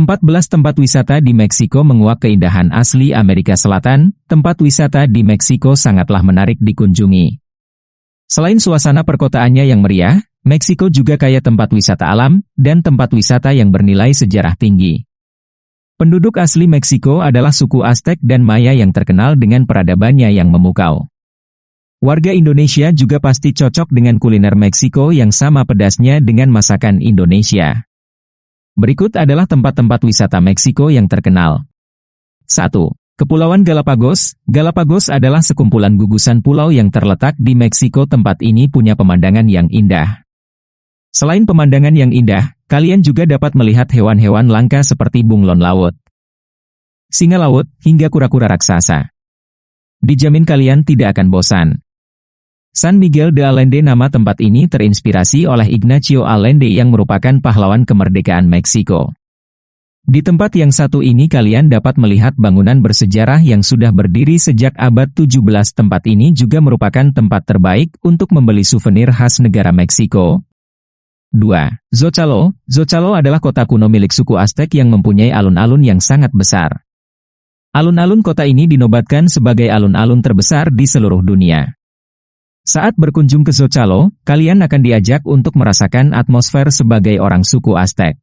14 tempat wisata di Meksiko menguak keindahan asli Amerika Selatan. Tempat wisata di Meksiko sangatlah menarik dikunjungi. Selain suasana perkotaannya yang meriah, Meksiko juga kaya tempat wisata alam dan tempat wisata yang bernilai sejarah tinggi. Penduduk asli Meksiko adalah suku Aztec dan Maya yang terkenal dengan peradabannya yang memukau. Warga Indonesia juga pasti cocok dengan kuliner Meksiko yang sama pedasnya dengan masakan Indonesia. Berikut adalah tempat-tempat wisata Meksiko yang terkenal. 1. Kepulauan Galapagos. Galapagos adalah sekumpulan gugusan pulau yang terletak di Meksiko. Tempat ini punya pemandangan yang indah. Selain pemandangan yang indah, kalian juga dapat melihat hewan-hewan langka seperti bunglon laut, singa laut, hingga kura-kura raksasa. Dijamin kalian tidak akan bosan. San Miguel de Allende. Nama tempat ini terinspirasi oleh Ignacio Allende yang merupakan pahlawan kemerdekaan Meksiko. Di tempat yang satu ini kalian dapat melihat bangunan bersejarah yang sudah berdiri sejak abad 17. Tempat ini juga merupakan tempat terbaik untuk membeli souvenir khas negara Meksiko. 2. Zocalo. Zocalo adalah kota kuno milik suku Aztec yang mempunyai alun-alun yang sangat besar. Alun-alun kota ini dinobatkan sebagai alun-alun terbesar di seluruh dunia. Saat berkunjung ke Zocalo, kalian akan diajak untuk merasakan atmosfer sebagai orang suku Aztec.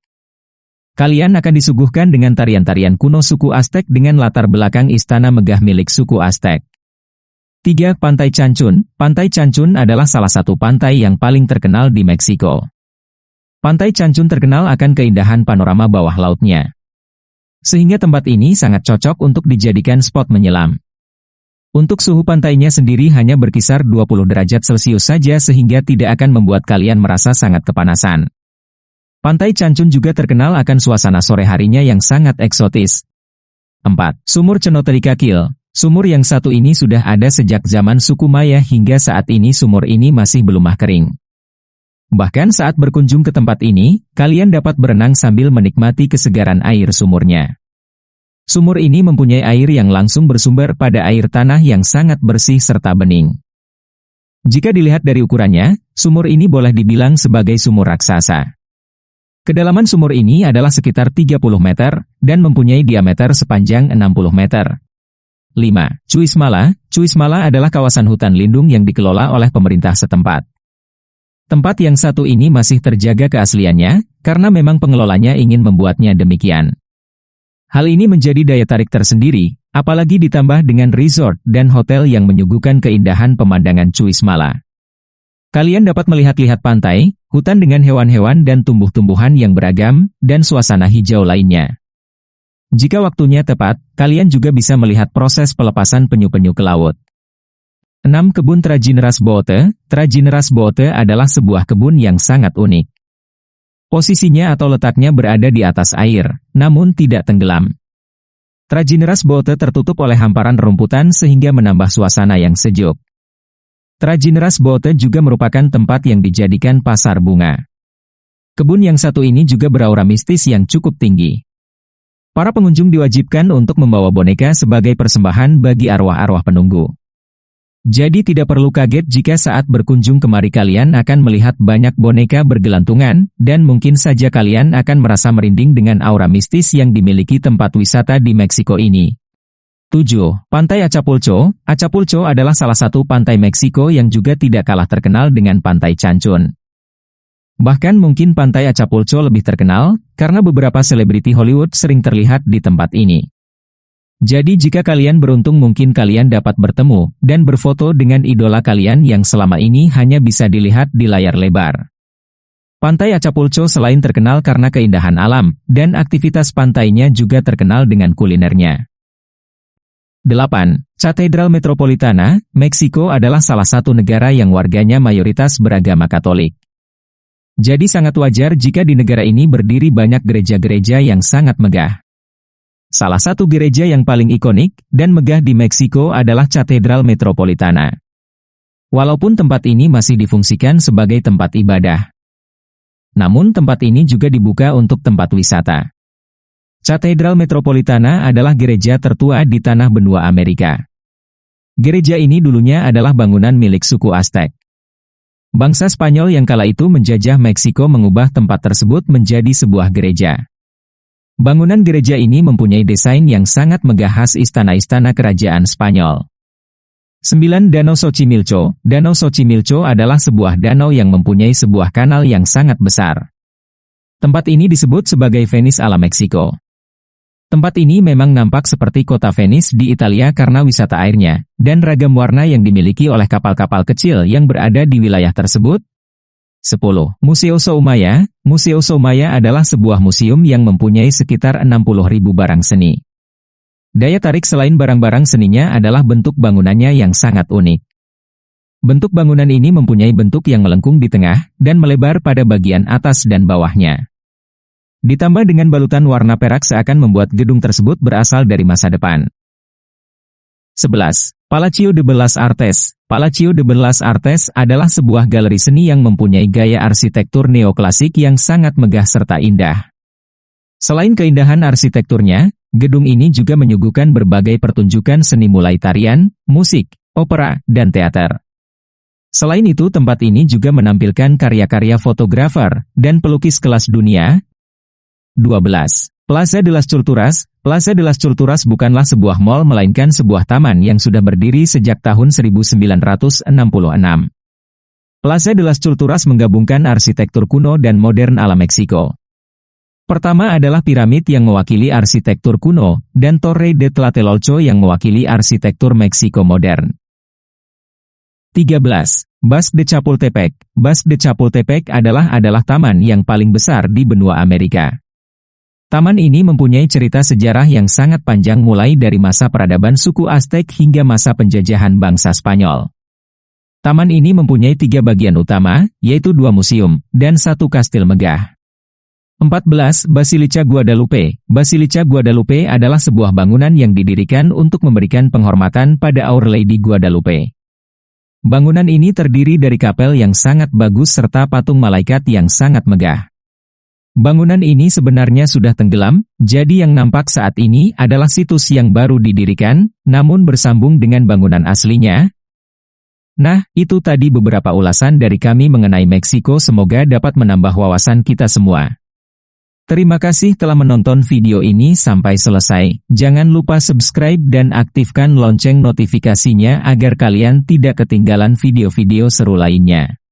Kalian akan disuguhkan dengan tarian-tarian kuno suku Aztec dengan latar belakang istana megah milik suku Aztec. 3. Pantai Cancun. Pantai Cancun adalah salah satu pantai yang paling terkenal di Meksiko. Pantai Cancun terkenal akan keindahan panorama bawah lautnya, sehingga tempat ini sangat cocok untuk dijadikan spot menyelam. Untuk suhu pantainya sendiri hanya berkisar 20 derajat Celcius saja sehingga tidak akan membuat kalian merasa sangat kepanasan. Pantai Cancun juga terkenal akan suasana sore harinya yang sangat eksotis. 4. Sumur Cenote-Ricakil. Sumur yang satu ini sudah ada sejak zaman suku Maya hingga saat ini sumur ini masih belum kering. Bahkan saat berkunjung ke tempat ini, kalian dapat berenang sambil menikmati kesegaran air sumurnya. Sumur ini mempunyai air yang langsung bersumber pada air tanah yang sangat bersih serta bening. Jika dilihat dari ukurannya, sumur ini boleh dibilang sebagai sumur raksasa. Kedalaman sumur ini adalah sekitar 30 meter, dan mempunyai diameter sepanjang 60 meter. 5. Cuismala. Cuismala adalah kawasan hutan lindung yang dikelola oleh pemerintah setempat. Tempat yang satu ini masih terjaga keasliannya, karena memang pengelolanya ingin membuatnya demikian. Hal ini menjadi daya tarik tersendiri, apalagi ditambah dengan resort dan hotel yang menyuguhkan keindahan pemandangan Cuismala. Kalian dapat melihat-lihat pantai, hutan dengan hewan-hewan dan tumbuh-tumbuhan yang beragam, dan suasana hijau lainnya. Jika waktunya tepat, kalian juga bisa melihat proses pelepasan penyu-penyu ke laut. 6. Kebun Trajineras Bote. Trajineras Bote adalah sebuah kebun yang sangat unik. Posisinya atau letaknya berada di atas air, namun tidak tenggelam. Trajineras Bote tertutup oleh hamparan rumputan sehingga menambah suasana yang sejuk. Trajineras Bote juga merupakan tempat yang dijadikan pasar bunga. Kebun yang satu ini juga beraura mistis yang cukup tinggi. Para pengunjung diwajibkan untuk membawa boneka sebagai persembahan bagi arwah-arwah penunggu. Jadi tidak perlu kaget jika saat berkunjung kemari kalian akan melihat banyak boneka bergelantungan, dan mungkin saja kalian akan merasa merinding dengan aura mistis yang dimiliki tempat wisata di Meksiko ini. 7. Pantai Acapulco. Acapulco adalah salah satu pantai Meksiko yang juga tidak kalah terkenal dengan Pantai Cancun. Bahkan mungkin Pantai Acapulco lebih terkenal, karena beberapa selebriti Hollywood sering terlihat di tempat ini. Jadi jika kalian beruntung mungkin kalian dapat bertemu dan berfoto dengan idola kalian yang selama ini hanya bisa dilihat di layar lebar. Pantai Acapulco selain terkenal karena keindahan alam, dan aktivitas pantainya juga terkenal dengan kulinernya. 8. Katedral Metropolitana. Meksiko adalah salah satu negara yang warganya mayoritas beragama Katolik. Jadi sangat wajar jika di negara ini berdiri banyak gereja-gereja yang sangat megah. Salah satu gereja yang paling ikonik dan megah di Meksiko adalah Katedral Metropolitana. Walaupun tempat ini masih difungsikan sebagai tempat ibadah, namun tempat ini juga dibuka untuk tempat wisata. Katedral Metropolitana adalah gereja tertua di tanah benua Amerika. Gereja ini dulunya adalah bangunan milik suku Aztec. Bangsa Spanyol yang kala itu menjajah Meksiko mengubah tempat tersebut menjadi sebuah gereja. Bangunan gereja ini mempunyai desain yang sangat megah khas istana-istana kerajaan Spanyol. 9. Danau Xochimilco. Danau Xochimilco adalah sebuah danau yang mempunyai sebuah kanal yang sangat besar. Tempat ini disebut sebagai Venice ala Meksiko. Tempat ini memang nampak seperti kota Venice di Italia karena wisata airnya, dan ragam warna yang dimiliki oleh kapal-kapal kecil yang berada di wilayah tersebut. 10. Museo Soumaya. Museo Soumaya adalah sebuah museum yang mempunyai sekitar 60.000 barang seni. Daya tarik selain barang-barang seninya adalah bentuk bangunannya yang sangat unik. Bentuk bangunan ini mempunyai bentuk yang melengkung di tengah, dan melebar pada bagian atas dan bawahnya. Ditambah dengan balutan warna perak seakan membuat gedung tersebut berasal dari masa depan. 11. Palacio de Bellas Artes. Palacio de Bellas Artes adalah sebuah galeri seni yang mempunyai gaya arsitektur neoklasik yang sangat megah serta indah. Selain keindahan arsitekturnya, gedung ini juga menyuguhkan berbagai pertunjukan seni mulai tarian, musik, opera, dan teater. Selain itu, tempat ini juga menampilkan karya-karya fotografer dan pelukis kelas dunia. 12. Plaza de las Culturas. Plaza de las Culturas bukanlah sebuah mall melainkan sebuah taman yang sudah berdiri sejak tahun 1966. Plaza de las Culturas menggabungkan arsitektur kuno dan modern ala Meksiko. Pertama adalah piramid yang mewakili arsitektur kuno, dan Torre de Tlatelolco yang mewakili arsitektur Meksiko modern. 13. Bas de Chapultepec. Bas de Chapultepec adalah taman yang paling besar di benua Amerika. Taman ini mempunyai cerita sejarah yang sangat panjang mulai dari masa peradaban suku Aztec hingga masa penjajahan bangsa Spanyol. Taman ini mempunyai 3 bagian utama, yaitu 2 museum, dan 1 kastil megah. 14. Basilica Guadalupe. Basilica Guadalupe adalah sebuah bangunan yang didirikan untuk memberikan penghormatan pada Our Lady Guadalupe. Bangunan ini terdiri dari kapel yang sangat bagus serta patung malaikat yang sangat megah. Bangunan ini sebenarnya sudah tenggelam, jadi yang nampak saat ini adalah situs yang baru didirikan, namun bersambung dengan bangunan aslinya. Nah, itu tadi beberapa ulasan dari kami mengenai Meksiko, semoga dapat menambah wawasan kita semua. Terima kasih telah menonton video ini sampai selesai. Jangan lupa subscribe dan aktifkan lonceng notifikasinya agar kalian tidak ketinggalan video-video seru lainnya.